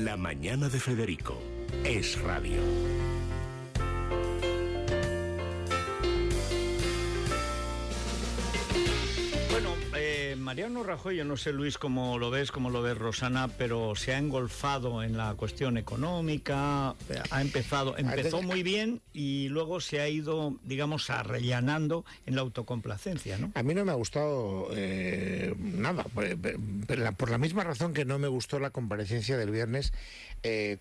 La mañana de Federico es radio. Mariano Rajoy, yo no sé, Luis, cómo lo ves Rosana, pero se ha engolfado en la cuestión económica, empezó muy bien y luego se ha ido, digamos, arrellanando en la autocomplacencia, ¿no? A mí no me ha gustado nada, por la misma razón que no me gustó la comparecencia del viernes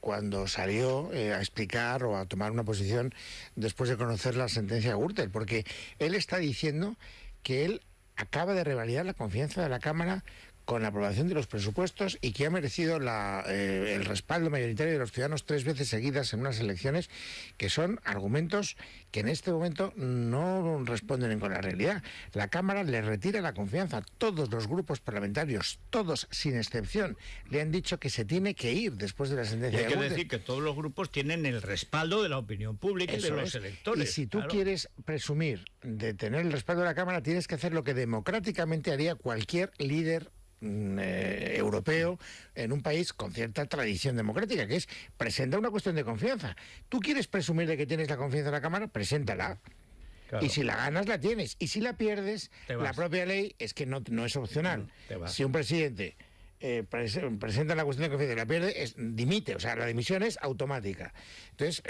cuando salió a explicar o a tomar una posición después de conocer la sentencia de Gürtel, porque él está diciendo que él acaba de revalidar la confianza de la Cámara con la aprobación de los presupuestos y que ha merecido el respaldo mayoritario de los ciudadanos 3 veces seguidas en unas elecciones, que son argumentos que en este momento no responden con la realidad. La Cámara le retira la confianza. Todos los grupos parlamentarios, todos sin excepción, le han dicho que se tiene que ir después de la sentencia. Hay que decir que todos los grupos tienen el respaldo de la opinión pública y de los electores. Y si tú quieres presumir de tener el respaldo de la Cámara, tienes que hacer lo que democráticamente haría cualquier líder europeo en un país con cierta tradición democrática, que es presentar una cuestión de confianza. Tú quieres presumir de que tienes la confianza de la Cámara, preséntala. Claro. Y si la ganas, la tienes. Y si la pierdes, la propia ley es que no es opcional. Si un presidente presenta la cuestión de confianza y la pierde, dimite, o sea, la dimisión es automática. Entonces,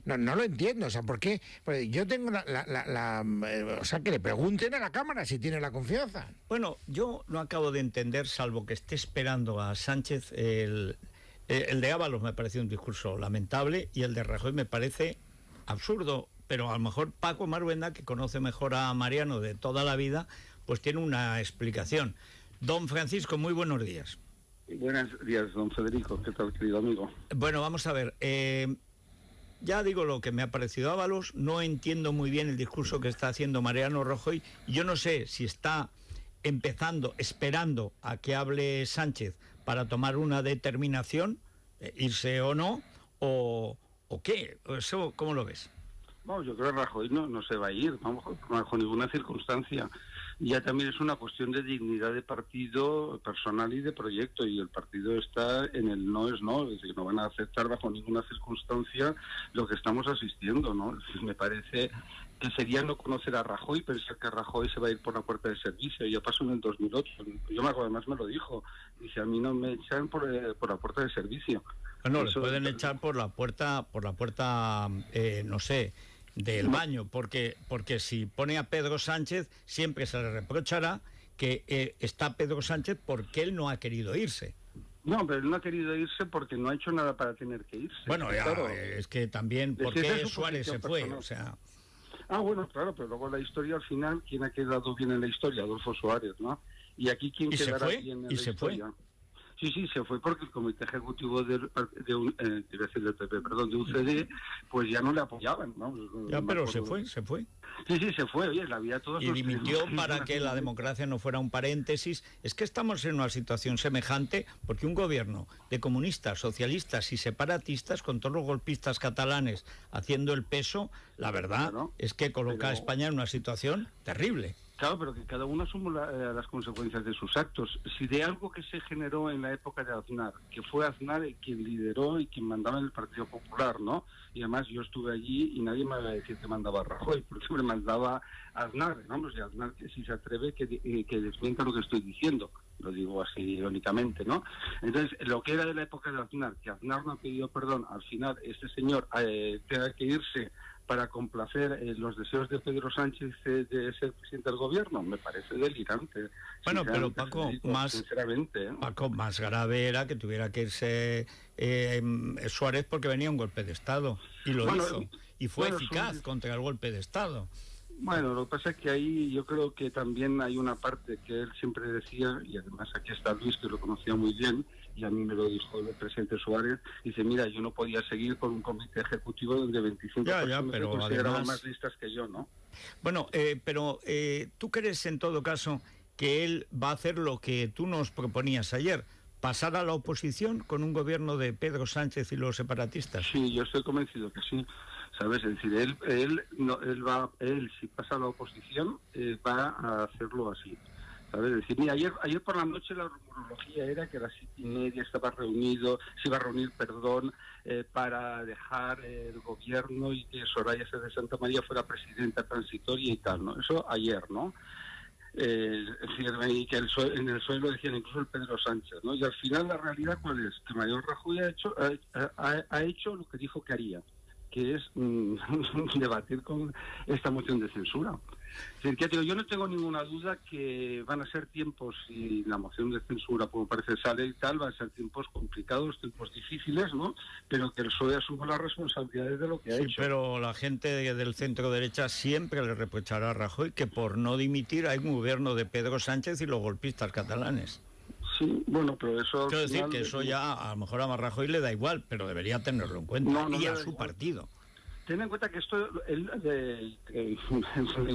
no lo entiendo, o sea, ¿por qué? Pues yo tengo o sea, que le pregunten a la Cámara si tiene la confianza. Bueno, yo no acabo de entender, salvo que esté esperando a Sánchez, el de Ábalos me parece un discurso lamentable y el de Rajoy me parece absurdo, pero a lo mejor Paco Maruenda, que conoce mejor a Mariano de toda la vida, pues tiene una explicación. Don Francisco, muy buenos días. Buenos días, don Federico. ¿Qué tal, querido amigo? Bueno, vamos a ver. Ya digo lo que me ha parecido Ábalos. No entiendo muy bien el discurso que está haciendo Mariano Rajoy. Yo no sé si está esperando a que hable Sánchez para tomar una determinación, irse o no, o qué. ¿Eso cómo lo ves? Bueno, yo creo que Rajoy no se va a ir, vamos, bajo ninguna circunstancia. Ya también es una cuestión de dignidad de partido personal y de proyecto, y el partido está en el no es no, es decir, no van a aceptar bajo ninguna circunstancia lo que estamos asistiendo, ¿no? Me parece que sería no conocer a Rajoy, pensar que Rajoy se va a ir por la puerta de servicio. Ya pasó en el 2008, yo además me lo dijo, dice, a mí no me echan por la puerta de servicio. No, le pueden echar por la puerta, no sé, del baño, porque si pone a Pedro Sánchez, siempre se le reprochará que está Pedro Sánchez porque él no ha querido irse. No, pero él no ha querido irse porque no ha hecho nada para tener que irse. Bueno, ya, claro, es que también, ¿por qué Suárez se fue? O sea... bueno, claro, pero luego la historia al final, ¿quién ha quedado bien en la historia? Adolfo Suárez, ¿no? Y aquí, ¿quién quedará bien en la historia? Sí, se fue porque el comité ejecutivo de UCD, pues ya no le apoyaban, ¿no? Ya, pero se fue. Sí, se fue, oye, la había todos. Y dimitió para que la democracia no fuera un paréntesis. Es que estamos en una situación semejante porque un gobierno de comunistas, socialistas y separatistas, con todos los golpistas catalanes haciendo el peso, la verdad es que coloca a España en una situación terrible. Claro, pero que cada uno asume las consecuencias de sus actos. Si de algo que se generó en la época de Aznar, que fue Aznar el quien lideró y quien mandaba en el Partido Popular, ¿no? Y además yo estuve allí y nadie me va a decir que mandaba a Rajoy, porque me mandaba a Aznar, vamos, y Aznar, que si se atreve que desmienta lo que estoy diciendo. Lo digo así irónicamente, ¿no? Entonces, lo que era de la época de Aznar, que Aznar no ha pedido perdón, al final este señor tenga que irse para complacer los deseos de Pedro Sánchez de ser presidente del gobierno, me parece delirante. Bueno, pero Paco, Paco, más grave era que tuviera que irse Suárez porque venía un golpe de Estado, y lo hizo, y fue eficaz contra el golpe de Estado. Bueno, lo que pasa es que ahí yo creo que también hay una parte que él siempre decía, y además aquí está Luis, que lo conocía muy bien, y a mí me lo dijo el presidente Suárez, dice, mira, yo no podía seguir con un comité ejecutivo donde 25 personas se consideraban más listas que yo, ¿no? Bueno, pero ¿tú crees en todo caso que él va a hacer lo que tú nos proponías ayer? ¿Pasar a la oposición con un gobierno de Pedro Sánchez y los separatistas? Sí, yo estoy convencido que sí. ¿Sabes? Es decir, él si pasa a la oposición, va a hacerlo así. ¿sabes? Es decir, mira, ayer por la noche la rumorología era que a las 7:30 se iba a reunir, para dejar el gobierno y que Soraya Sáenz de Santa María fuera presidenta transitoria y tal, ¿no? Eso ayer, ¿no? Es decir, y que en el PSOE lo decían incluso el Pedro Sánchez, ¿no? Y al final la realidad, ¿cuál es? Que Mariano Rajoy ha hecho lo que dijo que haría, que es debatir con esta moción de censura. Es decir, que yo no tengo ninguna duda que van a ser tiempos, y la moción de censura, como parece sale y tal, van a ser tiempos complicados, tiempos difíciles, ¿no? Pero que el PSOE asuma las responsabilidades de lo que ha hecho. Pero la gente del centro derecha siempre le reprochará a Rajoy que por no dimitir hay un gobierno de Pedro Sánchez y los golpistas catalanes. Sí, bueno, pero eso... Quiero decir que eso ya a lo mejor a Rajoy le da igual, pero debería tenerlo en cuenta, y a su partido. Ten en cuenta que esto, él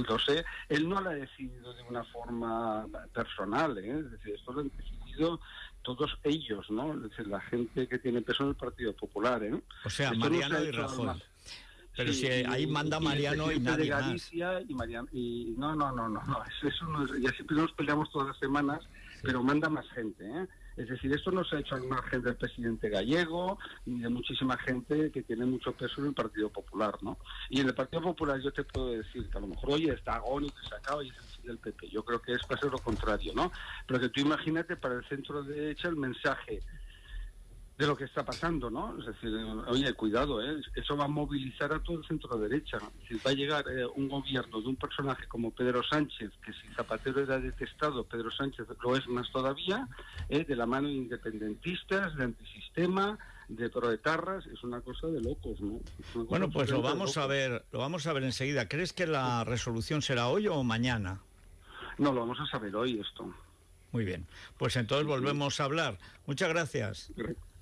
lo sé, él no lo ha decidido de una forma personal, ¿eh? Es decir, esto lo han decidido todos ellos, ¿no? Es decir, la gente que tiene peso en el Partido Popular, ¿eh? O sea, esto Mariano y Rajoy. Pero sí, si ahí manda Mariano y nadie más. Galicia y Mariano, y no, eso no es, ya siempre nos peleamos todas las semanas, sí. Pero manda más gente, ¿eh? Es decir, esto no se ha hecho al margen del presidente gallego ni de muchísima gente que tiene mucho peso en el Partido Popular, ¿no? Y en el Partido Popular yo te puedo decir que a lo mejor, oye, está agónico y se acaba y es el fin del PP. Yo creo que va a ser lo contrario, ¿no? Pero que tú imagínate para el centro derecha el mensaje de lo que está pasando, ¿no? Es decir, oye, cuidado, eso va a movilizar a todo el centro derecha. Es decir, va a llegar un gobierno de un personaje como Pedro Sánchez, que si Zapatero era detestado, Pedro Sánchez lo es más todavía, de la mano de independentistas, de antisistema, de proetarras, es una cosa de locos, ¿no? Bueno, pues lo vamos a ver enseguida. ¿Crees que la resolución será hoy o mañana? No, lo vamos a saber hoy esto. Muy bien, pues entonces volvemos a hablar. Muchas gracias.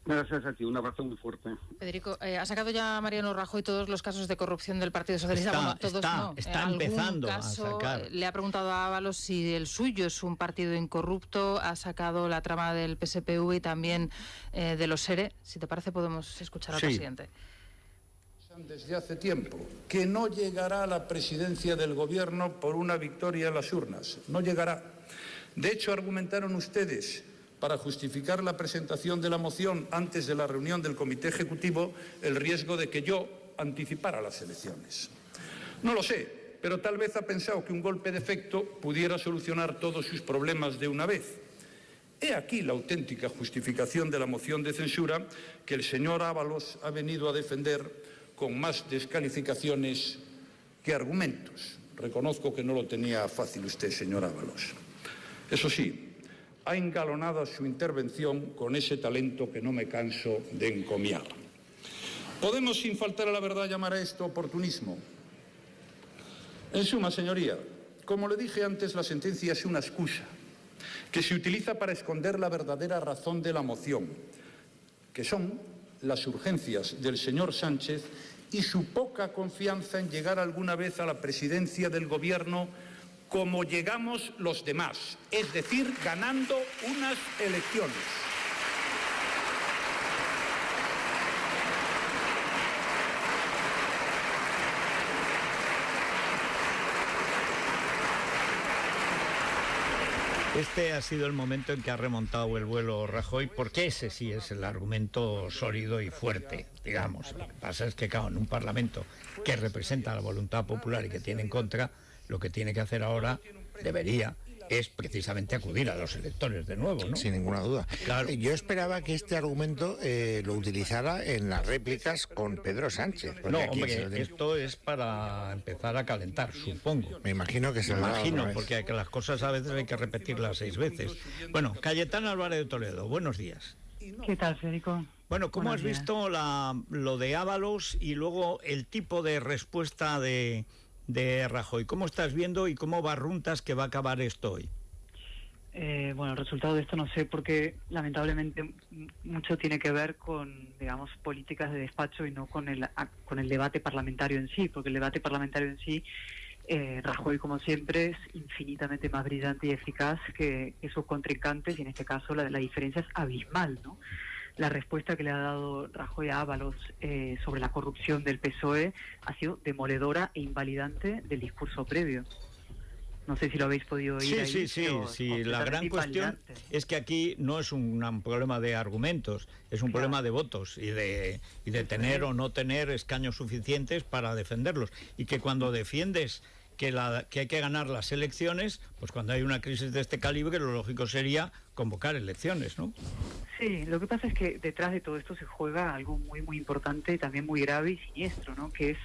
Gracias a ti, un abrazo muy fuerte. Federico, ¿ha sacado ya Mariano Rajoy todos los casos de corrupción del Partido Socialista? Está empezando a sacar. Le ha preguntado a Ábalos si el suyo es un partido incorrupto, ha sacado la trama del PSPV y también de los SERE. Si te parece, podemos escuchar al presidente. Desde hace tiempo que no llegará a la presidencia del gobierno por una victoria en las urnas. No llegará. De hecho, argumentaron ustedes para justificar la presentación de la moción antes de la reunión del Comité Ejecutivo el riesgo de que yo anticipara las elecciones. No lo sé, pero tal vez ha pensado que un golpe de efecto pudiera solucionar todos sus problemas de una vez. He aquí la auténtica justificación de la moción de censura que el señor Ábalos ha venido a defender con más descalificaciones que argumentos. Reconozco que no lo tenía fácil usted, señor Ábalos. Eso sí, ha engalonado su intervención con ese talento que no me canso de encomiar. ¿Podemos, sin faltar a la verdad, llamar a esto oportunismo? En suma, señoría, como le dije antes, la sentencia es una excusa que se utiliza para esconder la verdadera razón de la moción, que son las urgencias del señor Sánchez y su poca confianza en llegar alguna vez a la presidencia del gobierno como llegamos los demás, es decir, ganando unas elecciones. Este ha sido el momento en que ha remontado el vuelo Rajoy, porque ese sí es el argumento sólido y fuerte, digamos. Lo que pasa es que, claro, en un Parlamento que representa la voluntad popular y que tiene en contra, lo que tiene que hacer ahora, es precisamente acudir a los electores de nuevo, ¿no? Sin ninguna duda. Claro. Yo esperaba que este argumento lo utilizara en las réplicas con Pedro Sánchez. No, hombre, esto es para empezar a calentar, supongo. Me imagino que se lo imagino, porque las cosas a veces hay que repetirlas 6 veces. Bueno, Cayetana Álvarez de Toledo, buenos días. ¿Qué tal, Federico? Bueno, ¿cómo has visto lo de Ábalos y luego el tipo de respuesta de Rajoy? ¿Cómo estás viendo y cómo barruntas que va a acabar esto hoy? Bueno, el resultado de esto no sé, porque lamentablemente mucho tiene que ver con, digamos, políticas de despacho y no con el debate parlamentario en sí, porque el debate parlamentario en sí, Rajoy, como siempre, es infinitamente más brillante y eficaz que sus contrincantes, y en este caso la diferencia es abismal, ¿no? La respuesta que le ha dado Rajoy a Ábalos sobre la corrupción del PSOE ha sido demoledora e invalidante del discurso previo. No sé si lo habéis podido oír. Sí. La gran cuestión es que aquí no es un problema de argumentos, es un problema de votos y de tener o no tener escaños suficientes para defenderlos. Y que cuando defiendes que hay que ganar las elecciones, pues cuando hay una crisis de este calibre, lo lógico sería convocar elecciones, ¿no? Sí, lo que pasa es que detrás de todo esto se juega algo muy, muy importante y también muy grave y siniestro, ¿no? Que es,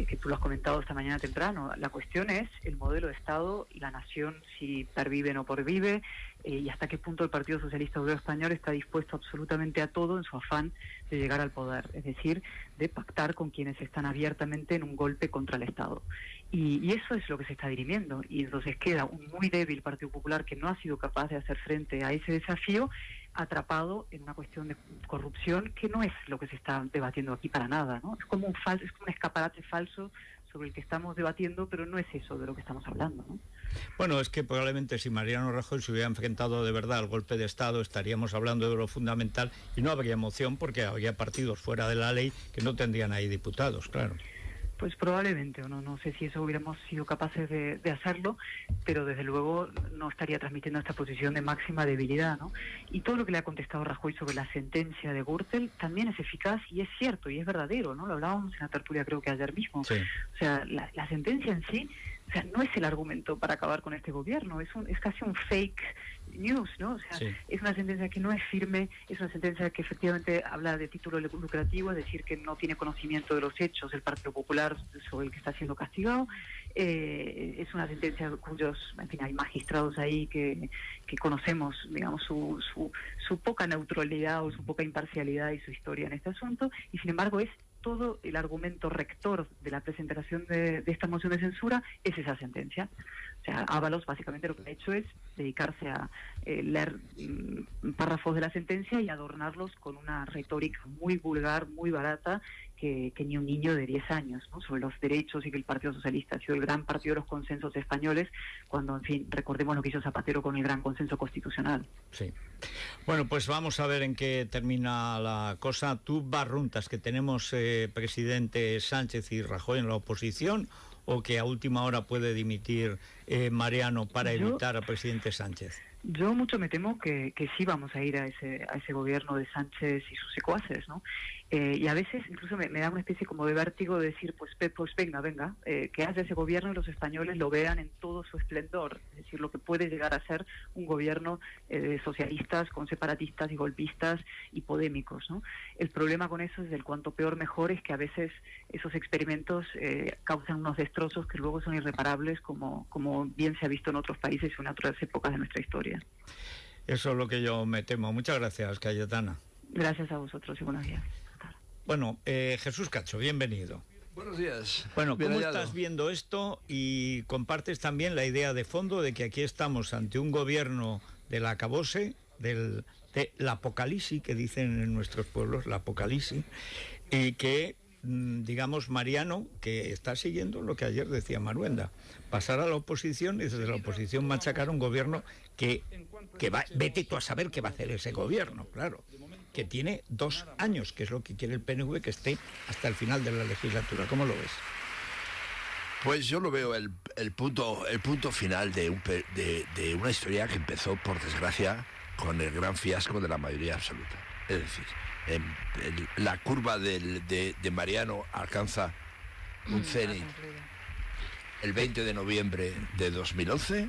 que tú lo has comentado esta mañana temprano, la cuestión es el modelo de Estado, la nación, si pervive o no pervive, y hasta qué punto el Partido Socialista Obrero Español está dispuesto absolutamente a todo en su afán de llegar al poder, es decir, de pactar con quienes están abiertamente en un golpe contra el Estado. Y eso es lo que se está dirimiendo, y entonces queda un muy débil Partido Popular que no ha sido capaz de hacer frente a ese desafío, atrapado en una cuestión de corrupción que no es lo que se está debatiendo aquí para nada, ¿no? Es como un escaparate falso sobre el que estamos debatiendo, pero no es eso de lo que estamos hablando, ¿no? Bueno, es que probablemente si Mariano Rajoy se hubiera enfrentado de verdad al golpe de Estado, estaríamos hablando de lo fundamental y no habría moción porque habría partidos fuera de la ley que no tendrían ahí diputados, claro. Pues probablemente, o no sé si eso hubiéramos sido capaces de hacerlo, pero desde luego no estaría transmitiendo esta posición de máxima debilidad, ¿no? Y todo lo que le ha contestado Rajoy sobre la sentencia de Gürtel también es eficaz y es cierto y es verdadero, ¿no? Lo hablábamos en la tertulia creo que ayer mismo. Sí. O sea, la sentencia en sí, o sea, no es el argumento para acabar con este gobierno, es casi un fake news, ¿no? O sea, es una sentencia que no es firme, es una sentencia que efectivamente habla de título lucrativo, es decir, que no tiene conocimiento de los hechos del Partido Popular sobre el que está siendo castigado. Es una sentencia cuyos, en fin, hay magistrados ahí que conocemos, digamos, su poca neutralidad o su poca imparcialidad y su historia en este asunto, y sin embargo es todo el argumento rector de la presentación de esta moción de censura es esa sentencia. O sea, Ábalos básicamente lo que ha hecho es dedicarse a leer párrafos de la sentencia y adornarlos con una retórica muy vulgar, muy barata, que ni un niño de 10 años, ¿no? Sobre los derechos y que el Partido Socialista ha sido el gran partido de los consensos españoles, cuando, en fin, recordemos lo que hizo Zapatero con el gran consenso constitucional. Sí. Bueno, pues vamos a ver en qué termina la cosa. ¿Tú barruntas que tenemos presidente Sánchez y Rajoy en la oposición o que a última hora puede dimitir Mariano para evitar al presidente Sánchez? Yo mucho me temo que sí vamos a ir a ese gobierno de Sánchez y sus secuaces, ¿no? Y a veces incluso me da una especie como de vértigo de decir, pues venga, que haya ese gobierno y los españoles lo vean en todo su esplendor, es decir, lo que puede llegar a ser un gobierno de socialistas con separatistas y golpistas y podémicos, ¿no? El problema con eso es del cuanto peor mejor es que a veces esos experimentos causan unos destrozos que luego son irreparables, como bien se ha visto en otros países y en otras épocas de nuestra historia. Eso es lo que yo me temo. Muchas gracias, Cayetana. Gracias a vosotros y buenos días. Bueno, Jesús Cacho, bienvenido. Buenos días. Bueno, ¿cómo estás viendo esto? Y compartes también la idea de fondo de que aquí estamos ante un gobierno del acabose, del apocalipsis, que dicen en nuestros pueblos, la apocalipsis, y que, digamos, Mariano, que está siguiendo lo que ayer decía Maruenda, pasar a la oposición y desde la oposición machacar un gobierno que va, vete tú a saber qué va a hacer ese gobierno, claro, que tiene 2 años, que es lo que quiere el PNV, que esté hasta el final de la legislatura. ¿Cómo lo ves? Pues yo lo veo el punto final de una historia que empezó, por desgracia, con el gran fiasco de la mayoría absoluta. Es decir, la curva de Mariano alcanza un cenit el 20 de noviembre de 2011,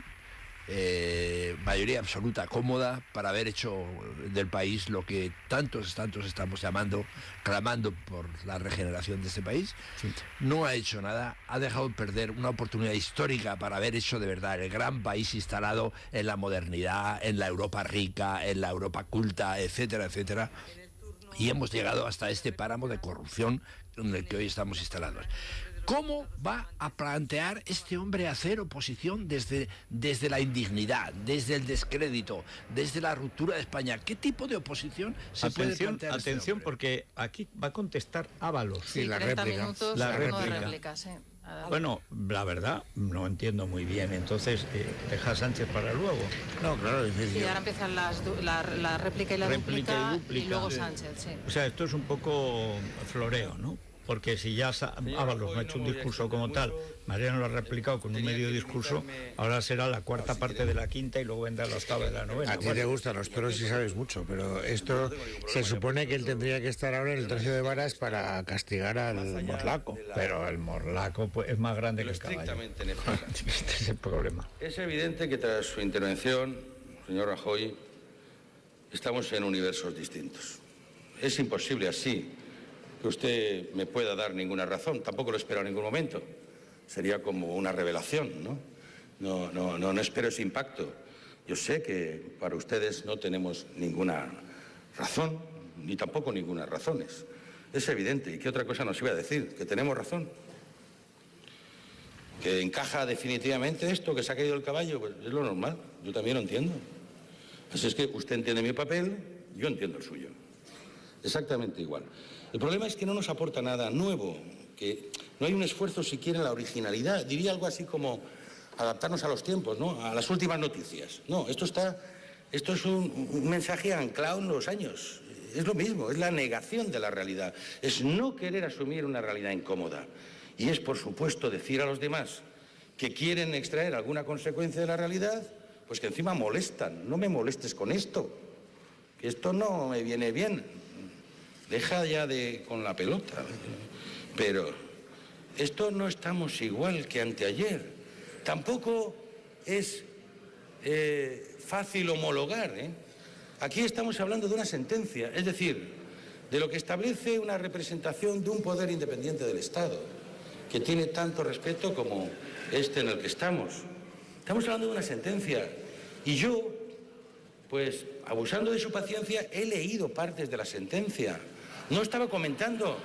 mayoría absoluta cómoda para haber hecho del país lo que tantos estamos clamando por la regeneración de este país. Sí. No ha hecho nada, ha dejado perder una oportunidad histórica para haber hecho de verdad el gran país instalado en la modernidad, en la Europa rica, en la Europa culta, etcétera, etcétera. Y hemos llegado hasta este páramo de corrupción en el que hoy estamos instalados. ¿Cómo va a plantear este hombre hacer oposición desde la indignidad, desde el descrédito, desde la ruptura de España? ¿Qué tipo de oposición se puede plantear? Atención, porque aquí va a contestar Ábalos. Sí, la 30 réplica. Minutos la réplica. Sí. Bueno, la verdad, no entiendo muy bien. Entonces, deja a Sánchez para luego. No, claro. Y ahora empiezan la réplica y la dúplica y luego Sánchez, sí. O sea, esto es un poco floreo, ¿no? porque si ya Ábalos no ha hecho un discurso como tal, Mariano lo ha replicado con un medio discurso, ahora será la cuarta parte de la quinta y luego vendrá la octava de la novena. A ti te gustan los toros y sabes mucho, pero esto se supone que él tendría que estar ahora en el tercio de varas para castigar al morlaco. Pero el morlaco pues, es más grande que el caballo. Este es el problema. Es evidente que tras su intervención, señor Rajoy, estamos en universos distintos. Es imposible así que usted me pueda dar ninguna razón. Tampoco lo espero en ningún momento. Sería como una revelación, ¿no? No espero ese impacto. Yo sé que para ustedes no tenemos ninguna razón, ni tampoco ninguna razones. Es evidente. ¿Y qué otra cosa nos iba a decir? Que tenemos razón. Que encaja definitivamente esto, que se ha caído el caballo, pues es lo normal. Yo también lo entiendo. Así es que usted entiende mi papel, yo entiendo el suyo. Exactamente igual. El problema es que no nos aporta nada nuevo, que no hay un esfuerzo siquiera en la originalidad. Diría algo así como adaptarnos a los tiempos, ¿no? A las últimas noticias. No, esto es un mensaje anclado en los años. Es lo mismo, es la negación de la realidad. Es no querer asumir una realidad incómoda. Y es, por supuesto, decir a los demás que quieren extraer alguna consecuencia de la realidad, pues que encima molestan. No me molestes con esto, que esto no me viene bien. Deja ya con la pelota. Pero esto no estamos igual que anteayer. Tampoco es fácil homologar, ¿eh? Aquí estamos hablando de una sentencia, es decir, de lo que establece una representación de un poder independiente del Estado, que tiene tanto respeto como este en el que estamos. Estamos hablando de una sentencia. Y yo, pues, abusando de su paciencia, he leído partes de la sentencia. No estaba comentando.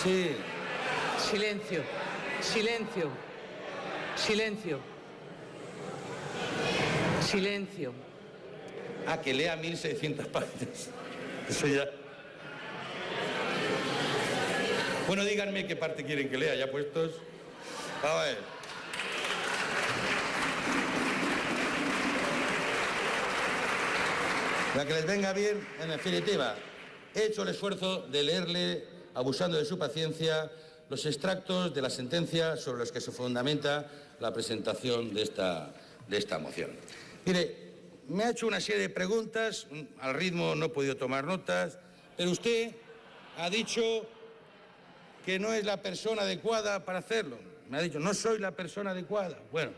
Sí. Silencio. Silencio. Silencio. Silencio. Ah, que lea 1600 páginas. Eso ya. Bueno, díganme qué parte quieren que lea, ya puestos. A ver. La que les venga bien, en definitiva. He hecho el esfuerzo de leerle, abusando de su paciencia, los extractos de la sentencia sobre los que se fundamenta la presentación de esta moción. Mire, me ha hecho una serie de preguntas, al ritmo no he podido tomar notas, pero usted ha dicho que no es la persona adecuada para hacerlo. Me ha dicho, no soy la persona adecuada. Bueno,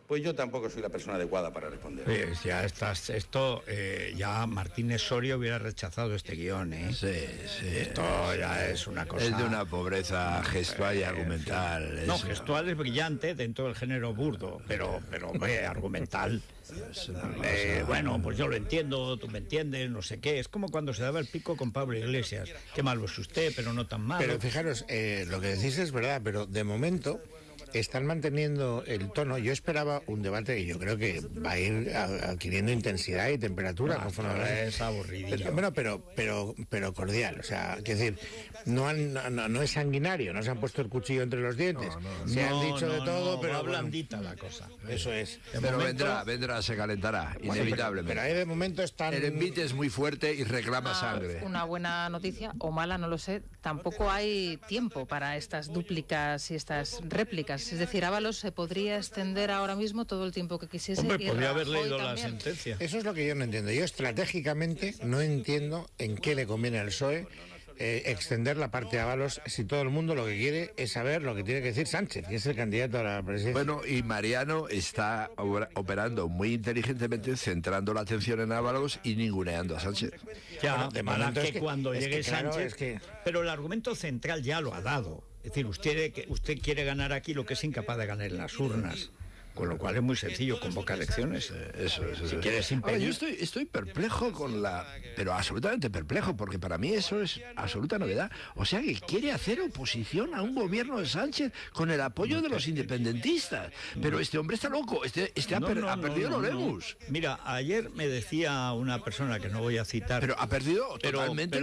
pues yo tampoco soy la persona adecuada para responder. Pues ya ya Martínez Soria hubiera rechazado este guión, ¿eh? Sí. Esto ya es una cosa... Es de una pobreza gestual y argumental. No, gestual es brillante dentro del género burdo, pero argumental. Bueno, pues yo lo entiendo, tú me entiendes, no sé qué. Es como cuando se daba el pico con Pablo Iglesias. Qué malo es usted, pero no tan malo. Pero fijaros, lo que decís es verdad, pero de momento están manteniendo el tono. Yo esperaba un debate y yo creo que va a ir adquiriendo intensidad y temperatura. Es aburridillo. Bueno, pero cordial. O sea, quiero decir, no es sanguinario, no se han puesto el cuchillo entre los dientes. Se han dicho de todo, pero blandita la cosa. Eso es. Pero vendrá, se calentará, inevitablemente. Pero ahí de momento están... El envite es muy fuerte y reclama sangre. Una buena noticia, o mala, no lo sé. Tampoco hay tiempo para estas dúplicas y estas réplicas. Es decir, Ábalos se podría extender ahora mismo todo el tiempo que quisiese. Hombre, podría haber Rajoy leído también. la sentencia. Eso es lo que yo no entiendo. Yo estratégicamente no entiendo en qué le conviene al PSOE extender la parte de Ábalos si todo el mundo lo que quiere es saber lo que tiene que decir Sánchez, que es el candidato a la presidencia. Bueno, y Mariano está operando muy inteligentemente, centrando la atención en Ábalos y ninguneando a Sánchez. Ya, Bueno, de para momento que es que- cuando es llegue que claro, Sánchez... es que- Pero el argumento central ya lo ha dado. Es decir, usted quiere ganar aquí lo que es incapaz de ganar en las urnas. Con lo cual es muy sencillo, convoca elecciones. Eso. Si quieres Ahora, impedir... yo estoy perplejo pero absolutamente perplejo, porque para mí eso es absoluta novedad. O sea, que quiere hacer oposición a un gobierno de Sánchez con el apoyo de los independentistas. Pero este hombre está loco, ha perdido los lemus. Mira, ayer me decía una persona que no voy a citar... Pero ha perdido totalmente.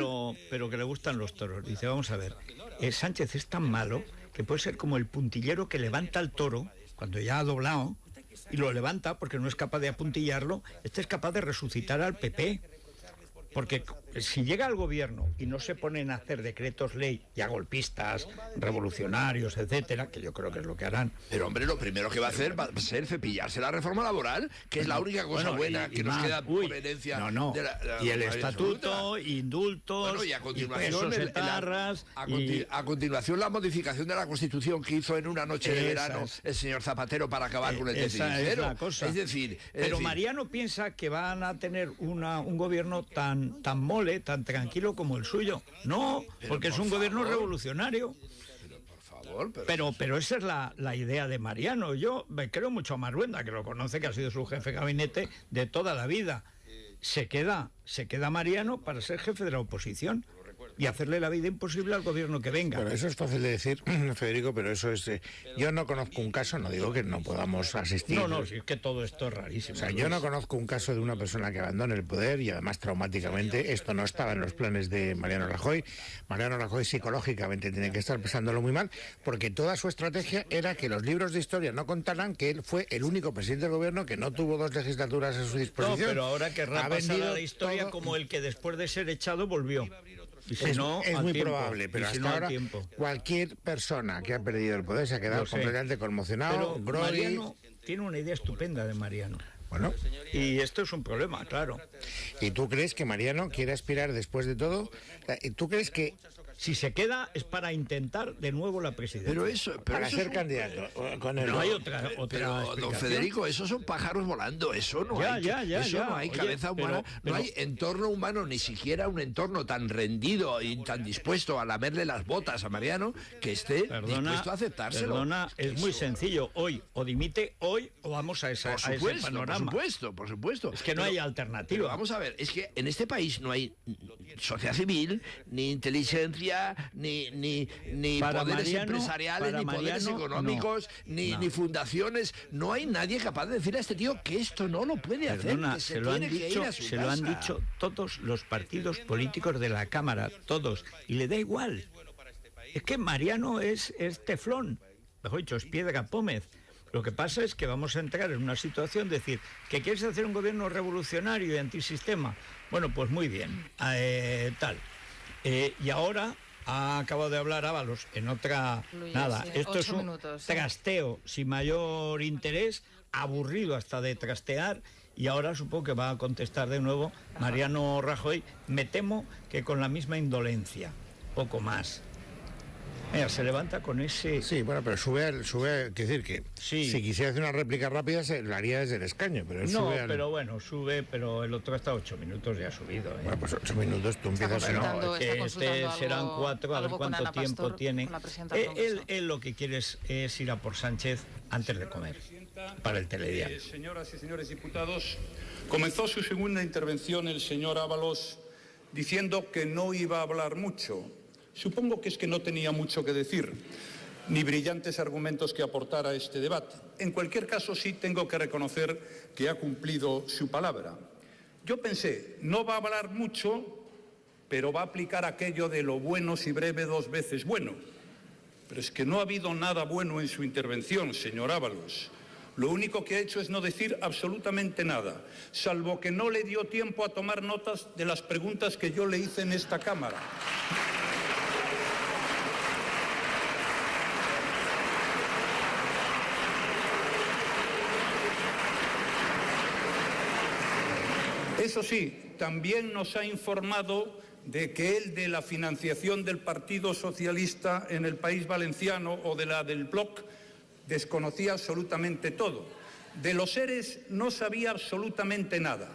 Pero que le gustan los toros. Dice, vamos a ver, Sánchez es tan malo que puede ser como el puntillero que levanta al toro cuando ya ha doblado y lo levanta porque no es capaz de apuntillarlo. Este es capaz de resucitar al PP, porque si llega al gobierno y no se ponen a hacer decretos ley ya golpistas, revolucionarios, etcétera, que yo creo que es lo que harán. Pero hombre, lo primero que va a hacer va a ser cepillarse la reforma laboral, que es la única cosa buena que nos queda por herencia. Y el estatuto, indultos, y a continuación a continuación la modificación de la Constitución que hizo en una noche de verano el señor Zapatero para acabar con el déficit cero. Es decir, Mariano piensa que van a tener un gobierno tan mole, tan tranquilo como el suyo. No, porque es un gobierno revolucionario. Pero esa es la idea de Mariano. Yo me creo mucho a Marruenda, que lo conoce, que ha sido su jefe de gabinete de toda la vida. Se queda Mariano para ser jefe de la oposición y hacerle la vida imposible al gobierno que venga. Bueno, eso es fácil de decir, Federico, pero eso es... yo no conozco un caso, no digo que no podamos asistir... No, si es que todo esto es rarísimo. O sea, yo no conozco un caso de una persona que abandone el poder y además traumáticamente. Esto no estaba en los planes de Mariano Rajoy. Mariano Rajoy psicológicamente tiene que estar pasándolo muy mal, porque toda su estrategia era que los libros de historia no contaran que él fue el único presidente del gobierno que no tuvo 2 legislaturas a su disposición. No, pero ahora querrá pasar a la historia como el que después de ser echado volvió. Y si es muy probable, pero hasta ahora cualquier persona que ha perdido el poder se ha quedado completamente conmocionado. Pero Mariano tiene una idea estupenda de Mariano. Bueno. Y esto es un problema, claro. ¿Y tú crees que Mariano quiere aspirar después de todo? ¿Tú crees que si se queda es para intentar de nuevo la presidencia? Para ser candidato. No hay otra pero don Federico, esos son pájaros volando. Eso no hay cabeza humana, no hay entorno humano, ni siquiera un entorno tan rendido y tan dispuesto a lamerle las botas a Mariano que esté dispuesto a aceptárselo. Es muy sencillo. Hoy o dimite hoy o vamos a ese panorama. Por supuesto. Es que no hay alternativa. Pero vamos a ver, es que en este país no hay sociedad civil, ni inteligencia, ni poderes empresariales, ni poderes económicos, ni fundaciones. No hay nadie capaz de decirle a este tío que esto no lo puede hacer. Se lo han dicho todos los partidos políticos de la Cámara, todos, y le da igual. Es que Mariano es teflón, mejor dicho, es piedra pómez. Lo que pasa es que vamos a entrar en una situación de decir que quieres hacer un gobierno revolucionario y antisistema. Bueno, pues muy bien, y ahora ha acabado de hablar Ábalos en otra... esto es un trasteo sin mayor interés, aburrido hasta de trastear, y ahora supongo que va a contestar de nuevo Mariano Rajoy, me temo que con la misma indolencia, poco más. Mira, se levanta con ese... Sí, bueno, pero sube, quiero decir que si quisiera hacer una réplica rápida se lo haría desde el escaño, pero él sube, pero el otro hasta 8 minutos ya ha subido. Bueno, pues 8 minutos tú empiezas a... serán 4, a ver cuánto tiempo tiene. Él lo que quiere es ir a por Sánchez antes de comer, para el telediario. Señoras y señores diputados, comenzó su segunda intervención el señor Ábalos diciendo que no iba a hablar mucho. Supongo que es que no tenía mucho que decir, ni brillantes argumentos que aportar a este debate. En cualquier caso, sí tengo que reconocer que ha cumplido su palabra. Yo pensé, no va a hablar mucho, pero va a aplicar aquello de lo bueno si breve 2 veces bueno. Pero es que no ha habido nada bueno en su intervención, señor Ábalos. Lo único que ha hecho es no decir absolutamente nada, salvo que no le dio tiempo a tomar notas de las preguntas que yo le hice en esta Cámara. Eso sí, también nos ha informado de que él de la financiación del Partido Socialista en el País Valenciano o de la del Bloc desconocía absolutamente todo. De los ERES no sabía absolutamente nada.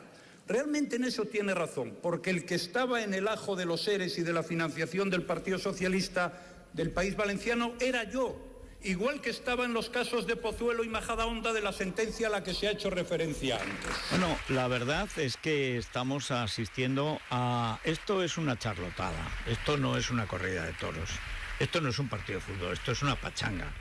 Realmente en eso tiene razón, porque el que estaba en el ajo de los ERES y de la financiación del Partido Socialista del País Valenciano era yo. Igual que estaba en los casos de Pozuelo y Majadahonda de la sentencia a la que se ha hecho referencia antes. Bueno, la verdad es que estamos asistiendo a... Esto es una charlotada, esto no es una corrida de toros, esto no es un partido de fútbol, esto es una pachanga.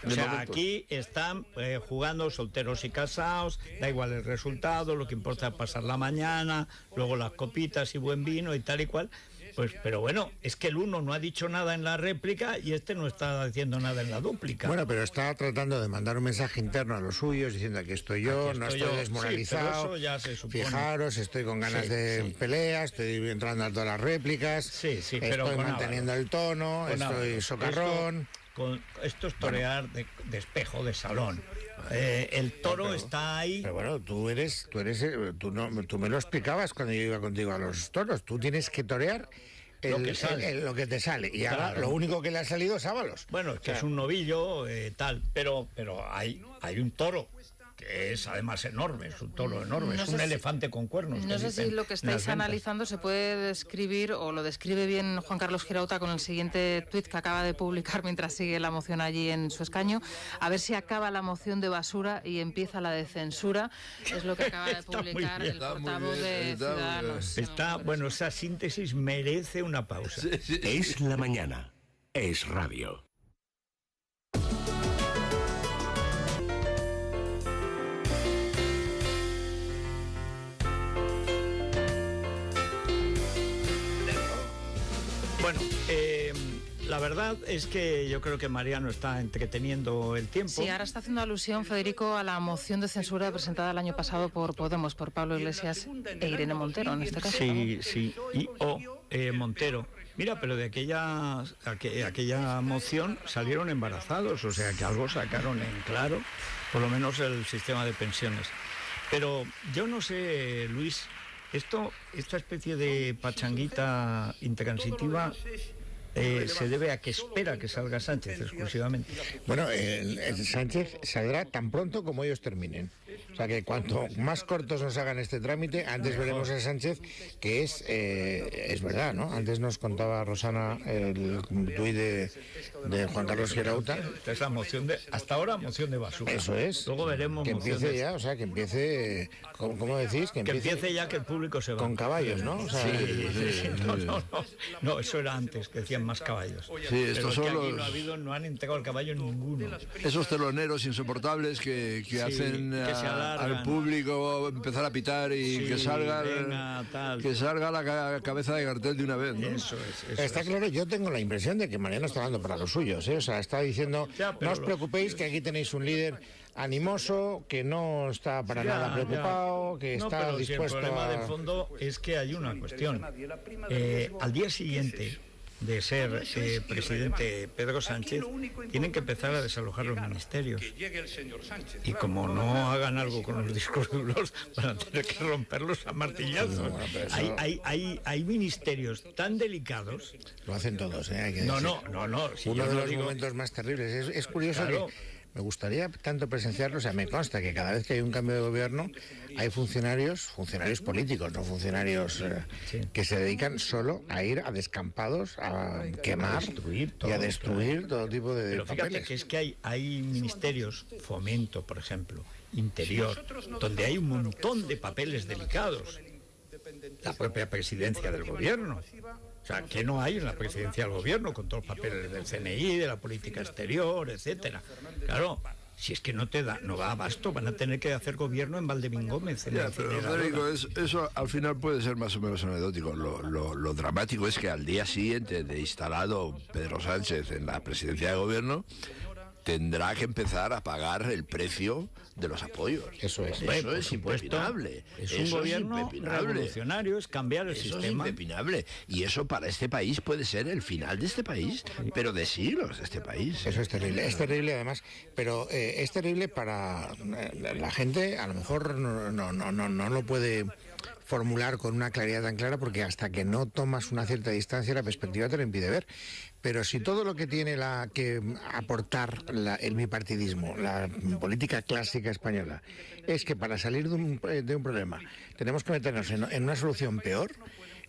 O sea, aquí están jugando solteros y casados, da igual el resultado, lo que importa es pasar la mañana, luego las copitas y buen vino y tal y cual. Pues, pero bueno, es que el uno no ha dicho nada en la réplica y este no está diciendo nada en la dúplica. Bueno, pero está tratando de mandar un mensaje interno a los suyos diciendo aquí estoy yo, Aquí no estoy estoy yo. desmoralizado. Sí, pero eso ya se supone. Fijaros, estoy con ganas Sí, de sí. pelea, estoy entrando a todas las réplicas, Sí, pero estoy con manteniendo Ábalos. el tono, Con estoy Ábalos. socarrón. Esto es torear de espejo, de salón. El toro está ahí. Pero bueno, tú me lo explicabas cuando yo iba contigo a los toros. Tú tienes que torear lo que te sale. Y ahora Claro. lo único que le ha salido es Ábalos. Bueno, es que es un novillo, tal, pero hay un toro que es además enorme, es un toro enorme, No es sé un si- elefante con cuernos. No que sé dicen si lo que en las estáis ventas. analizando se puede describir o lo describe bien Juan Carlos Girauta con el siguiente tuit que acaba de publicar mientras sigue la moción allí en su escaño. A ver si acaba la moción de basura y empieza la de censura. Es lo que acaba de Está muy publicar bien. el Está muy portavoz bien, de está muy bien. Ciudadanos. Bueno, esa síntesis merece una pausa. Es la mañana. Es radio. Bueno, la verdad es que yo creo que Mariano está entreteniendo el tiempo. Sí, ahora está haciendo alusión, Federico, a la moción de censura presentada el año pasado por Podemos, por Pablo Iglesias e Irene Montero, en este caso. Sí, Montero. Mira, pero de aquella moción salieron embarazados, o sea que algo sacaron en claro, por lo menos el sistema de pensiones. Pero yo no sé, Luis, esta especie de pachanguita intransitiva se debe a que espera que salga Sánchez exclusivamente. Bueno, el Sánchez saldrá tan pronto como ellos terminen. O sea que cuanto más cortos nos hagan este trámite, antes veremos a Sánchez, que es verdad, ¿no? Antes nos contaba Rosana el tuit de Juan Carlos Girauta. Esta es la moción hasta ahora moción de basura. Eso es. Luego veremos que moción empiece de- ya, o sea, que empiece, ¿cómo decís? Que empiece ya, que el público se va. con caballos, ¿no? O sea, No, eso era antes, que decían más caballos. Sí, estos Pero es que son aquí los- no han entregado el caballo ninguno. Esos teloneros insoportables que hacen que se alargan. al público empezar a pitar y Sí, que salga venga, tal. que salga la cabeza de cartel de una vez, ¿no? Eso es. Está claro, yo tengo la impresión de que Mariano está dando para los suyos, ¿eh? O sea, está diciendo, Ya, pero no os los preocupéis, que aquí tenéis un líder animoso, que no está para Ya, nada preocupado, que No, está pero si dispuesto el problema a... de fondo es que hay una cuestión. Al día siguiente de ser presidente Pedro Sánchez, tienen que empezar a desalojar los ministerios. Y como no hagan algo con los discos duros, van a tener que romperlos a martillazos. Hay ministerios tan delicados. Lo hacen todos, ¿eh? Hay que No, decir. no. Si Uno yo de no los digo- momentos más terribles. Es curioso Claro. que me gustaría tanto presenciarlo, o sea, me consta que cada vez que hay un cambio de gobierno hay funcionarios políticos, no funcionarios que se dedican solo a ir a descampados, a quemar destruir y a todo, destruir todo tipo de Pero fíjate papeles. que es que hay ministerios, Fomento, por ejemplo, Interior, donde hay un montón de papeles delicados. La propia presidencia del gobierno. O sea, que no hay en la presidencia del gobierno con todos los papeles del CNI, de la política exterior, etcétera. Claro, si es que no da abasto, van a tener que hacer gobierno en Valdemín Gómez. En Ya, la pero incineradora. Federico, eso al final puede ser más o menos anecdótico. Lo dramático es que al día siguiente de instalado Pedro Sánchez en la presidencia de gobierno, tendrá que empezar a pagar el precio de los apoyos. Eso es. Hombre, Eso por es supuesto, impepinable. Es un Eso gobierno impepinable. revolucionario, es cambiar el Eso sistema. es impepinable. Y eso para este país puede ser el final de este país, pero de siglos de este país. Eso es terrible además, pero es terrible para la gente, a lo mejor no lo puede formular con una claridad tan clara porque hasta que no tomas una cierta distancia la perspectiva te lo impide ver. Pero si todo lo que tiene que aportar el bipartidismo, la política clásica española, es que para salir de un problema tenemos que meternos en una solución peor,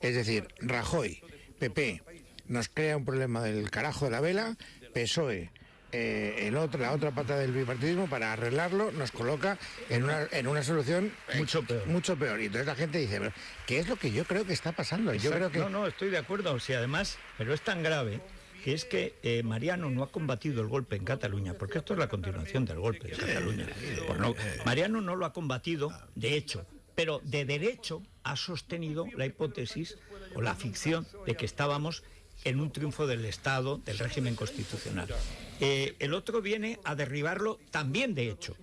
es decir, Rajoy, PP, nos crea un problema del carajo de la vela, PSOE, la otra pata del bipartidismo, para arreglarlo, nos coloca en una solución mucho peor. Y entonces la gente dice, pero ¿qué es lo que yo creo que está pasando? Yo creo que... No, estoy de acuerdo. Sí, además, pero es tan grave que es que Mariano no ha combatido el golpe en Cataluña, porque esto es la continuación del golpe en Cataluña. Mariano no lo ha combatido, de hecho, pero de derecho ha sostenido la hipótesis o la ficción de que estábamos en un triunfo del Estado, del régimen constitucional. El otro viene a derribarlo también de hecho,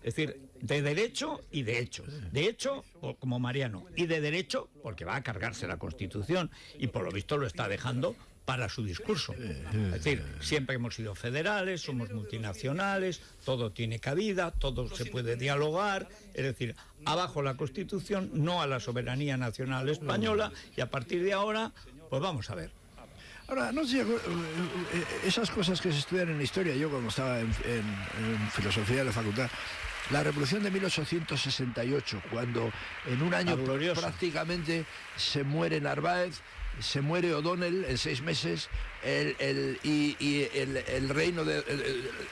es decir, de derecho y de hecho. De hecho, como Mariano, y de derecho, porque va a cargarse la Constitución, y por lo visto lo está dejando para su discurso. Es decir, siempre hemos sido federales, somos multinacionales, todo tiene cabida, todo se puede dialogar, es decir, abajo la Constitución, no a la soberanía nacional española, y a partir de ahora, pues vamos a ver. Ahora, no sé, esas cosas que se estudian en la historia, yo cuando estaba en filosofía de la facultad, la revolución de 1868, cuando en un año prácticamente se muere Narváez, se muere O'Donnell en 6 meses, y el reino de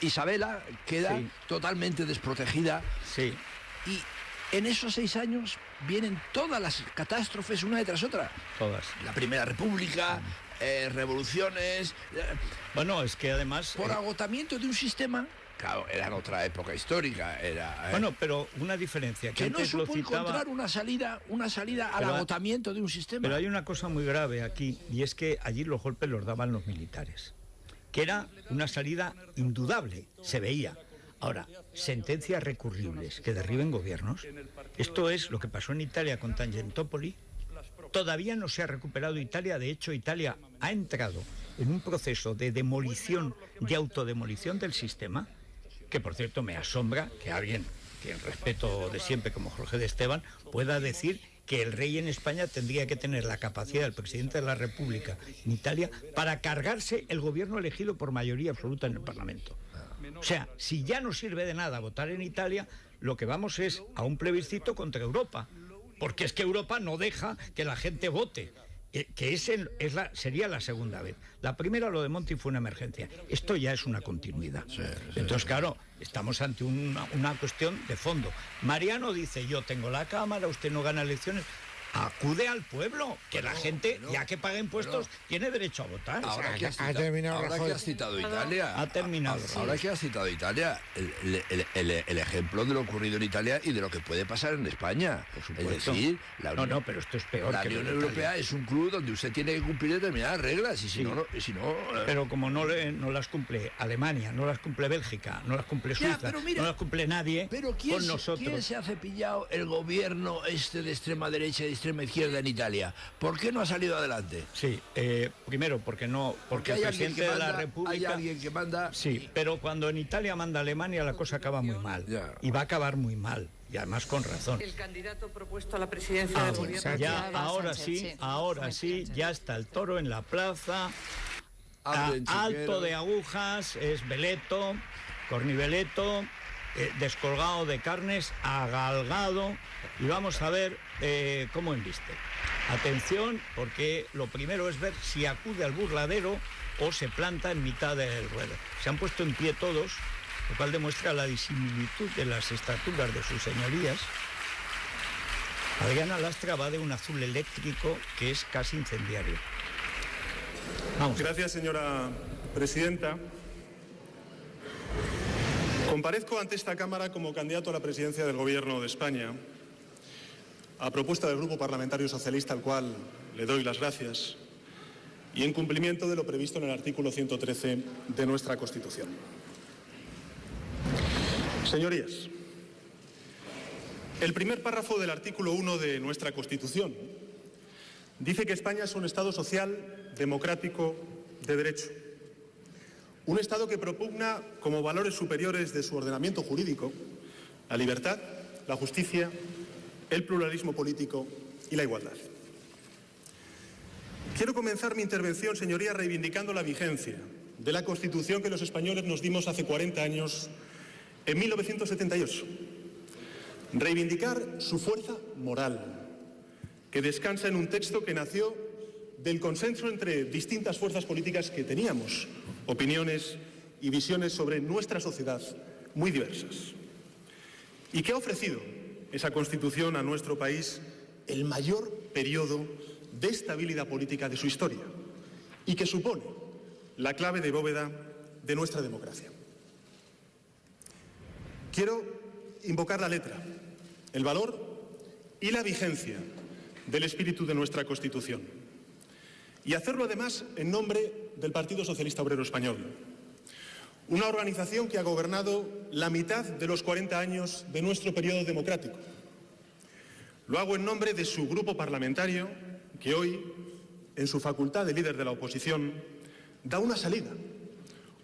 Isabela queda totalmente desprotegida. Sí. Y en esos 6 años vienen todas las catástrofes una detrás otra. Todas. La Primera República, revoluciones. Bueno, es que además... Por agotamiento de un sistema. Claro, era en otra época histórica. Bueno, pero una diferencia que no supo encontrar una salida al agotamiento de un sistema. Pero hay una cosa muy grave aquí, y es que allí los golpes los daban los militares, que era una salida indudable, se veía. Ahora, sentencias recurribles que derriben gobiernos, esto es lo que pasó en Italia con Tangentopoli. Todavía no se ha recuperado Italia, de hecho Italia ha entrado en un proceso de demolición, de autodemolición del sistema, que por cierto me asombra que alguien, que en respeto de siempre como Jorge de Esteban, pueda decir que el rey en España tendría que tener la capacidad del presidente de la República en Italia para cargarse el gobierno elegido por mayoría absoluta en el Parlamento. O sea, si ya no sirve de nada votar en Italia, lo que vamos es a un plebiscito contra Europa, porque es que Europa no deja que la gente vote, que sería la segunda vez. La primera, lo de Monti, fue una emergencia. Esto ya es una continuidad. Entonces, claro, estamos ante una cuestión de fondo. Mariano dice, yo tengo la Cámara, usted no gana elecciones. Acude al pueblo, que la gente, ya que paga impuestos, tiene derecho a votar. Ahora que has citado Italia, ha terminado. Ahora que has citado Italia, el ejemplo de lo ocurrido en Italia y de lo que puede pasar en España. Es decir, pero esto es peor. La Unión Europea es un club donde usted tiene que cumplir determinadas reglas, y si no. Pero como no las cumple Alemania, no las cumple Bélgica, no las cumple Suiza, no las cumple nadie, con nosotros. ¿Quién se ha cepillado el gobierno de extrema derecha y de extrema izquierda en Italia? ¿Por qué no ha salido adelante? Sí, primero porque el presidente de la República... Hay alguien que manda... Sí, pero cuando en Italia manda Alemania la cosa acaba muy mal. Ya. Y va a acabar muy mal. Y además con razón. El candidato propuesto a la presidencia del gobierno. Ya, ahora sí, ya está el toro en la plaza. Alto de agujas, es Veleto, Corniveleto, descolgado de carnes, agalgado, y vamos a ver cómo embiste. Atención, porque lo primero es ver si acude al burladero o se planta en mitad del ruedo. Se han puesto en pie todos, lo cual demuestra la disimilitud de las estaturas de sus señorías. Adriana Lastra va de un azul eléctrico que es casi incendiario. Vamos. Gracias, señora presidenta. Comparezco ante esta Cámara como candidato a la presidencia del Gobierno de España, a propuesta del Grupo Parlamentario Socialista, al cual le doy las gracias, y en cumplimiento de lo previsto en el artículo 113 de nuestra Constitución. Señorías, el primer párrafo del artículo 1 de nuestra Constitución dice que España es un Estado social, democrático, de derecho. Un Estado que propugna como valores superiores de su ordenamiento jurídico la libertad, la justicia, el pluralismo político y la igualdad. Quiero comenzar mi intervención, señorías, reivindicando la vigencia de la Constitución que los españoles nos dimos hace 40 años, en 1978. Reivindicar su fuerza moral, que descansa en un texto que nació del consenso entre distintas fuerzas políticas que teníamos opiniones y visiones sobre nuestra sociedad muy diversas, y que ha ofrecido esa Constitución a nuestro país el mayor periodo de estabilidad política de su historia, y que supone la clave de bóveda de nuestra democracia. Quiero invocar la letra, el valor y la vigencia del espíritu de nuestra Constitución. y hacerlo además en nombre del Partido Socialista Obrero Español, una organización que ha gobernado la mitad de los 40 años de nuestro periodo democrático. Lo hago en nombre de su grupo parlamentario, que hoy, en su facultad de líder de la oposición, da una salida,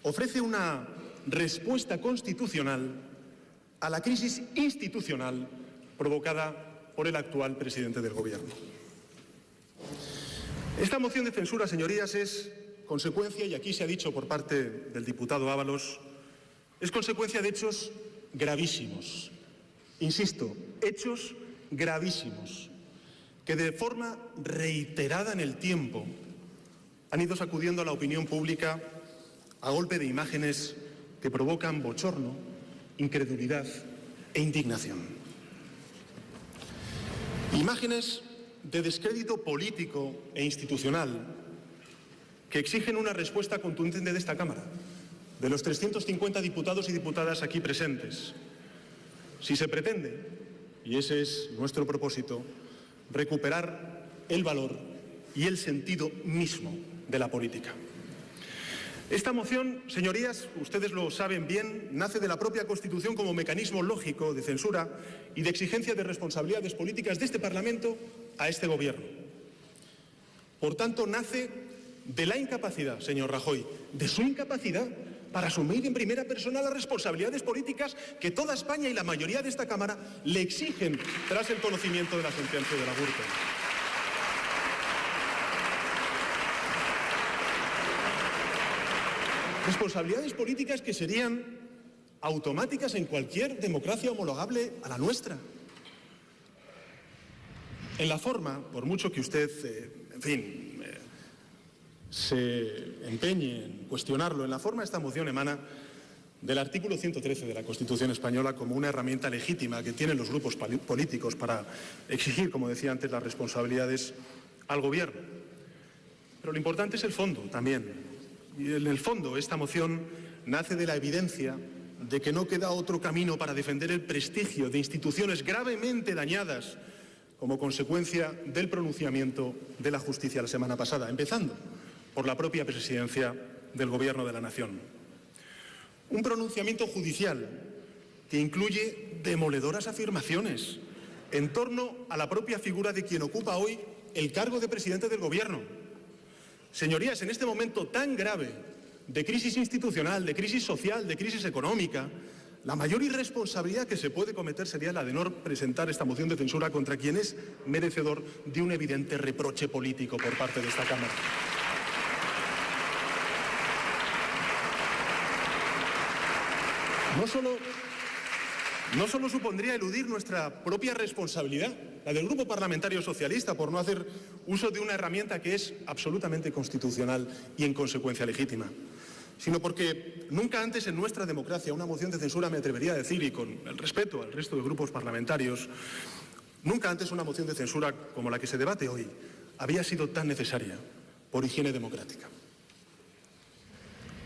ofrece una respuesta constitucional a la crisis institucional provocada por el actual presidente del Gobierno. Esta moción de censura, señorías, es consecuencia, y aquí se ha dicho por parte del diputado Ábalos, es consecuencia de hechos gravísimos. Insisto, hechos gravísimos, que de forma reiterada en el tiempo han ido sacudiendo a la opinión pública a golpe de imágenes que provocan bochorno, incredulidad e indignación. Imágenes de descrédito político e institucional que exigen una respuesta contundente de esta Cámara, de los 350 diputados y diputadas aquí presentes. Si se pretende, y ese es nuestro propósito, recuperar el valor y el sentido mismo de la política. Esta moción, señorías, ustedes lo saben bien, nace de la propia Constitución como mecanismo lógico de censura y de exigencia de responsabilidades políticas de este Parlamento a este Gobierno. Por tanto, nace de la incapacidad, señor Rajoy, de su incapacidad para asumir en primera persona las responsabilidades políticas que toda España y la mayoría de esta Cámara le exigen tras el conocimiento de la sentencia de la Gürtel. Responsabilidades políticas que serían automáticas en cualquier democracia homologable a la nuestra. En la forma, por mucho que usted, se empeñe en cuestionarlo, en la forma esta moción emana del artículo 113 de la Constitución española como una herramienta legítima que tienen los grupos políticos para exigir, como decía antes, las responsabilidades al Gobierno. Pero lo importante es el fondo también. Y en el fondo esta moción nace de la evidencia de que no queda otro camino para defender el prestigio de instituciones gravemente dañadas como consecuencia del pronunciamiento de la justicia la semana pasada, empezando por la propia presidencia del Gobierno de la Nación. Un pronunciamiento judicial que incluye demoledoras afirmaciones en torno a la propia figura de quien ocupa hoy el cargo de presidente del Gobierno. Señorías, en este momento tan grave de crisis institucional, de crisis social, de crisis económica, la mayor irresponsabilidad que se puede cometer sería la de no presentar esta moción de censura contra quien es merecedor de un evidente reproche político por parte de esta Cámara. No solo supondría eludir nuestra propia responsabilidad, la del Grupo Parlamentario Socialista, por no hacer uso de una herramienta que es absolutamente constitucional y en consecuencia legítima, sino porque nunca antes en nuestra democracia una moción de censura, me atrevería a decir, y con el respeto al resto de grupos parlamentarios, nunca antes una moción de censura como la que se debate hoy había sido tan necesaria por higiene democrática.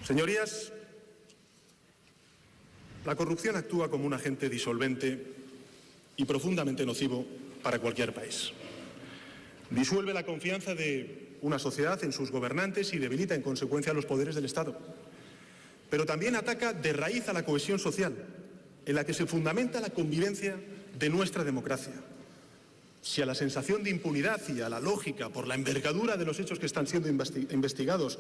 Señorías, la corrupción actúa como un agente disolvente y profundamente nocivo para cualquier país. Disuelve la confianza de una sociedad en sus gobernantes y debilita en consecuencia los poderes del Estado. Pero también ataca de raíz a la cohesión social, en la que se fundamenta la convivencia de nuestra democracia. Si a la sensación de impunidad y a la lógica, por la envergadura de los hechos que están siendo investigados,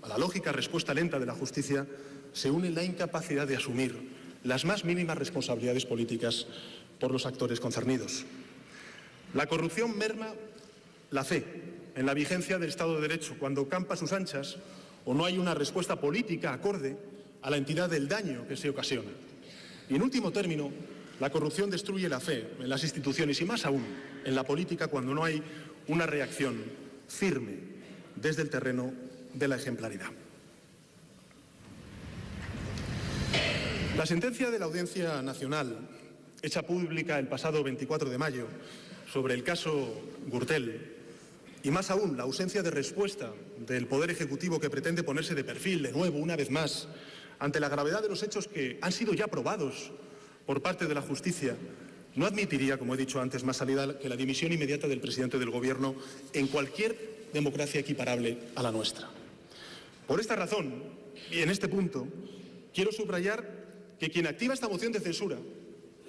a la lógica respuesta lenta de la justicia, se une la incapacidad de asumir las más mínimas responsabilidades políticas por los actores concernidos. La corrupción merma la fe en la vigencia del Estado de Derecho cuando campa a sus anchas o no hay una respuesta política acorde a la entidad del daño que se ocasiona. Y en último término, la corrupción destruye la fe en las instituciones y más aún en la política cuando no hay una reacción firme desde el terreno de la ejemplaridad. La sentencia de la Audiencia Nacional, hecha pública el pasado 24 de mayo, sobre el caso Gürtel, y más aún la ausencia de respuesta del Poder Ejecutivo que pretende ponerse de perfil de nuevo, una vez más, ante la gravedad de los hechos que han sido ya probados por parte de la justicia, no admitiría, como he dicho antes, más salida que la dimisión inmediata del presidente del Gobierno en cualquier democracia equiparable a la nuestra. Por esta razón, y en este punto, quiero subrayar que quien activa esta moción de censura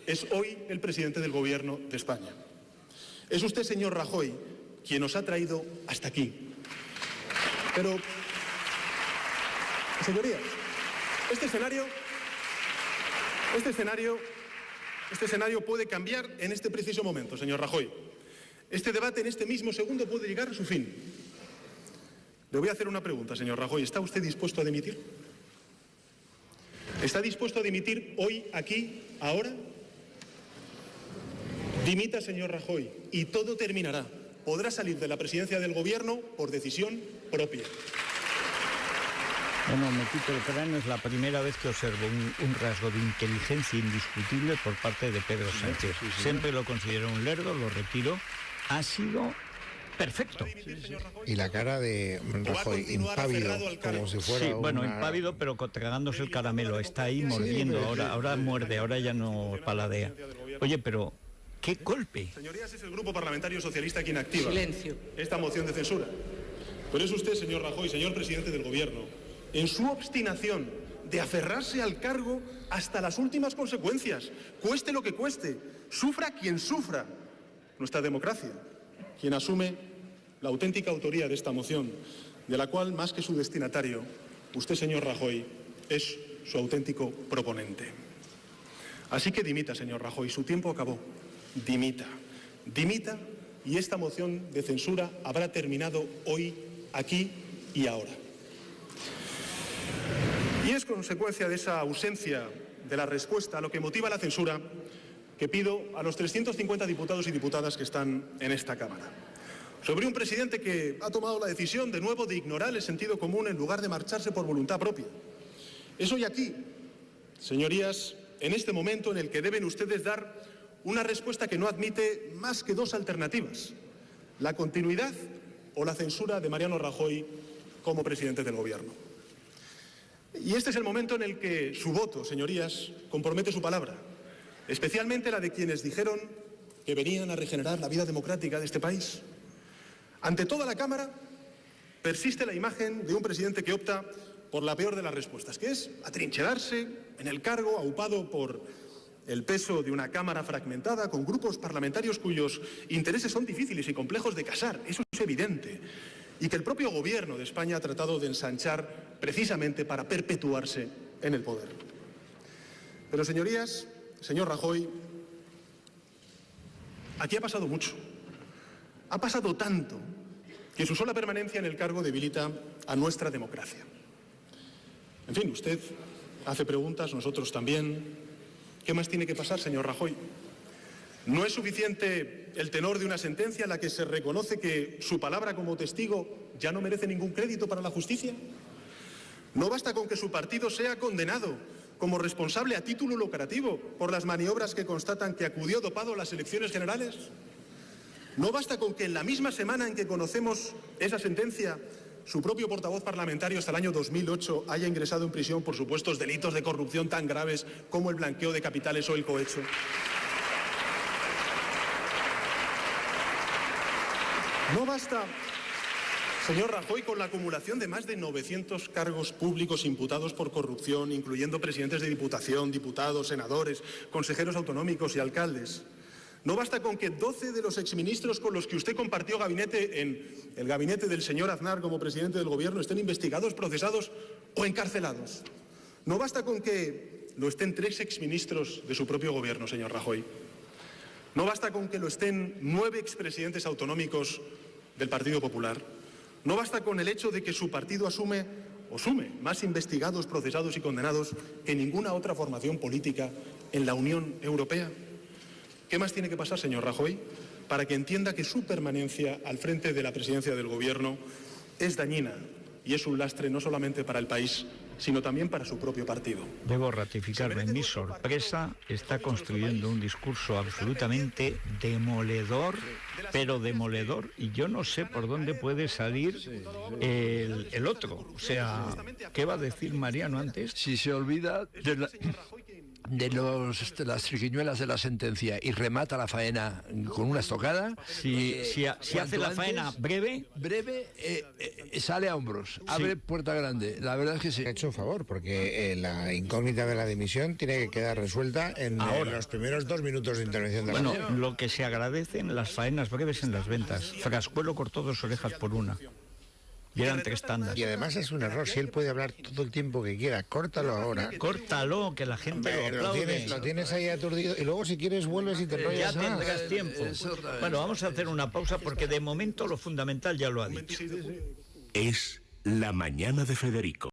es hoy el presidente del Gobierno de España. Es usted, señor Rajoy, quien nos ha traído hasta aquí. Pero, señorías, este escenario puede cambiar en este preciso momento, señor Rajoy. Este debate en este mismo segundo puede llegar a su fin. Le voy a hacer una pregunta, señor Rajoy. ¿Está usted dispuesto a dimitir? ¿Está dispuesto a dimitir hoy, aquí, ahora? Dimita, señor Rajoy, y todo terminará. Podrá salir de la presidencia del Gobierno por decisión propia. Bueno, me quito el cráneo, es la primera vez que observo un rasgo de inteligencia indiscutible por parte de Pedro Sánchez. Siempre lo considero un lerdo, lo retiro. Ha sido perfecto. Y la cara de Rajoy, impávido, como si fuera impávido, pero tragándose el caramelo. Está ahí mordiendo, ahora muerde, ahora ya no paladea. Oye, pero ¡qué golpe! Señorías, es el Grupo Parlamentario Socialista quien activa esta moción de censura. Pero es usted, señor Rajoy, señor presidente del Gobierno, en su obstinación de aferrarse al cargo hasta las últimas consecuencias, cueste lo que cueste, sufra quien sufra, nuestra democracia, quien asume la auténtica autoría de esta moción, de la cual, más que su destinatario, usted, señor Rajoy, es su auténtico proponente. Así que dimita, señor Rajoy, su tiempo acabó. Dimita, y esta moción de censura habrá terminado hoy, aquí y ahora. Y es consecuencia de esa ausencia de la respuesta a lo que motiva la censura que pido a los 350 diputados y diputadas que están en esta Cámara. Sobre un presidente que ha tomado la decisión de nuevo de ignorar el sentido común en lugar de marcharse por voluntad propia. Es hoy aquí, señorías, en este momento en el que deben ustedes dar una respuesta que no admite más que dos alternativas: la continuidad o la censura de Mariano Rajoy como presidente del Gobierno. Y este es el momento en el que su voto, señorías, compromete su palabra, especialmente la de quienes dijeron que venían a regenerar la vida democrática de este país. Ante toda la Cámara persiste la imagen de un presidente que opta por la peor de las respuestas, que es atrincherarse en el cargo, aupado por el peso de una Cámara fragmentada, con grupos parlamentarios cuyos intereses son difíciles y complejos de casar, eso es evidente, y que el propio Gobierno de España ha tratado de ensanchar precisamente para perpetuarse en el poder. Pero, señorías, señor Rajoy, aquí ha pasado mucho. Ha pasado tanto que su sola permanencia en el cargo debilita a nuestra democracia. En fin, usted hace preguntas, nosotros también. ¿Qué más tiene que pasar, señor Rajoy? ¿No es suficiente el tenor de una sentencia en la que se reconoce que su palabra como testigo ya no merece ningún crédito para la justicia? ¿No basta con que su partido sea condenado como responsable a título lucrativo por las maniobras que constatan que acudió dopado a las elecciones generales? ¿No basta con que en la misma semana en que conocemos esa sentencia, su propio portavoz parlamentario hasta el año 2008 haya ingresado en prisión por supuestos delitos de corrupción tan graves como el blanqueo de capitales o el cohecho? No basta, señor Rajoy, con la acumulación de más de 900 cargos públicos imputados por corrupción, incluyendo presidentes de Diputación, diputados, senadores, consejeros autonómicos y alcaldes. No basta con que 12 de los exministros con los que usted compartió gabinete en el gabinete del señor Aznar como presidente del Gobierno estén investigados, procesados o encarcelados. No basta con que lo estén 3 exministros de su propio Gobierno, señor Rajoy. No basta con que lo estén 9 expresidentes autonómicos del Partido Popular. No basta con el hecho de que su partido asume más investigados, procesados y condenados que ninguna otra formación política en la Unión Europea. ¿Qué más tiene que pasar, señor Rajoy, para que entienda que su permanencia al frente de la presidencia del Gobierno es dañina y es un lastre no solamente para el país, sino también para su propio partido? Debo ratificarme, mi sorpresa, está construyendo un discurso absolutamente demoledor, pero demoledor, y yo no sé por dónde puede salir el otro. O sea, ¿qué va a decir Mariano antes? Si se olvida de las triquiñuelas de la sentencia y remata la faena con una estocada. Si hace la faena breve, sale a hombros, abre puerta grande. La verdad es que sí. Ha hecho un favor, porque la incógnita de la dimisión tiene que quedar resuelta en los primeros 2 minutos de intervención de la bueno, lo que se agradecen las faenas breves en las ventas. Frascuelo cortó 2 orejas por una. Y eran 3 tandas. Y además es un error, si él puede hablar todo el tiempo que quiera, córtalo ahora. Córtalo, que la gente lo aplaude. Lo tienes ahí aturdido y luego si quieres vuelves y te enrollas. Ya tendrás tiempo. Bueno, vamos a hacer una pausa porque de momento lo fundamental ya lo ha dicho. Es La Mañana de Federico.